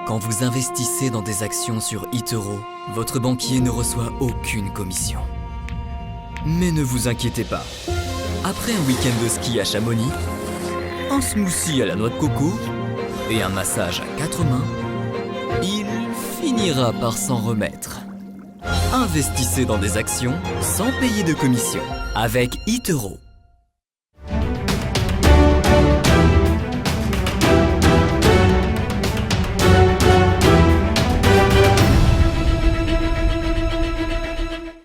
Quand vous investissez dans des actions sur eToro, votre banquier ne reçoit aucune commission. Mais ne vous inquiétez pas. Après un week-end de ski à Chamonix, un smoothie à la noix de coco et un massage à 4 mains, il finira par s'en remettre. Investissez dans des actions sans payer de commission avec eToro.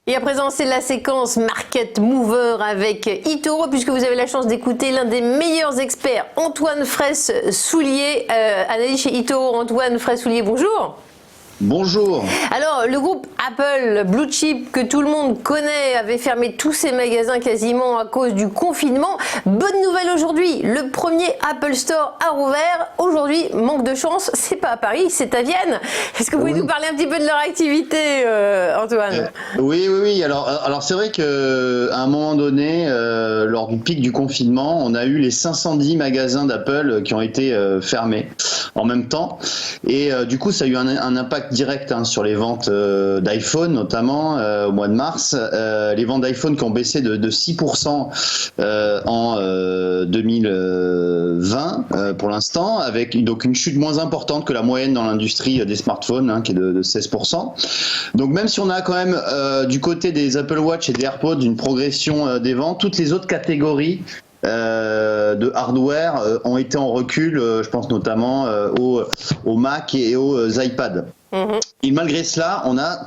Et à présent, c'est la séquence Market Mover avec eToro, puisque vous avez la chance d'écouter l'un des meilleurs experts, Antoine Fraisse-Soulier, analyste chez eToro. Antoine Fraisse-Soulier, bonjour. Bonjour. Alors, le groupe Apple, Blue Chip, que tout le monde connaît, avait fermé tous ses magasins quasiment à cause du confinement. Bonne nouvelle aujourd'hui, le premier Apple Store a rouvert. Aujourd'hui, manque de chance, c'est pas à Paris, c'est à Vienne. Est-ce que vous pouvez nous parler un petit peu de leur activité, Antoine? Oui. Alors c'est vrai qu'à un moment donné, lors du pic du confinement, on a eu les 510 magasins d'Apple qui ont été fermés en même temps. Et du coup, ça a eu un impact direct sur les ventes d'iPhone, notamment au mois de mars. Les ventes d'iPhone qui ont baissé de 6% en 2020 pour l'instant, avec donc une chute moins importante que la moyenne dans l'industrie des smartphones, qui est de 16%. Donc même si on a quand même du côté des Apple Watch et des AirPods une progression des ventes, toutes les autres catégories de hardware ont été en recul, je pense notamment aux Mac et aux iPads. Et malgré cela, on a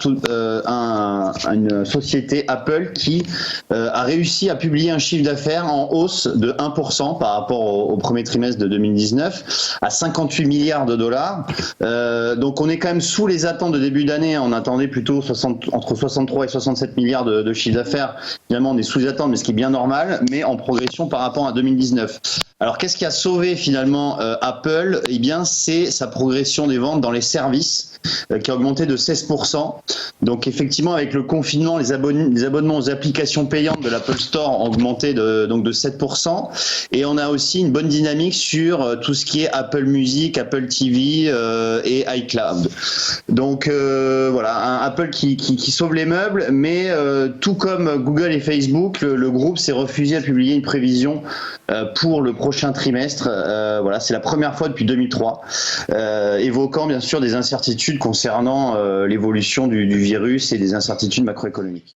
une société Apple qui a réussi à publier un chiffre d'affaires en hausse de 1% par rapport au premier trimestre de 2019 à 58 milliards de dollars. Donc on est quand même sous les attentes de début d'année. On attendait plutôt entre 63 et 67 milliards de chiffre d'affaires. Finalement, on est sous les attentes, mais ce qui est bien normal, mais en progression par rapport à 2019. Alors qu'est-ce qui a sauvé finalement Apple? Eh bien, c'est sa progression des ventes dans les services qui a augmenté de 16%. Donc effectivement, avec le confinement, les abonnements aux applications payantes de l'Apple Store ont augmenté de 7%. Et on a aussi une bonne dynamique sur tout ce qui est Apple Music, Apple TV et iCloud. Donc voilà, un Apple qui sauve les meubles, mais tout comme Google et Facebook, le groupe s'est refusé à publier une prévision pour le prochain trimestre. Voilà, c'est la première fois depuis 2003, évoquant bien sûr des incertitudes concernant l'évolution du virus et des incertitudes macroéconomiques.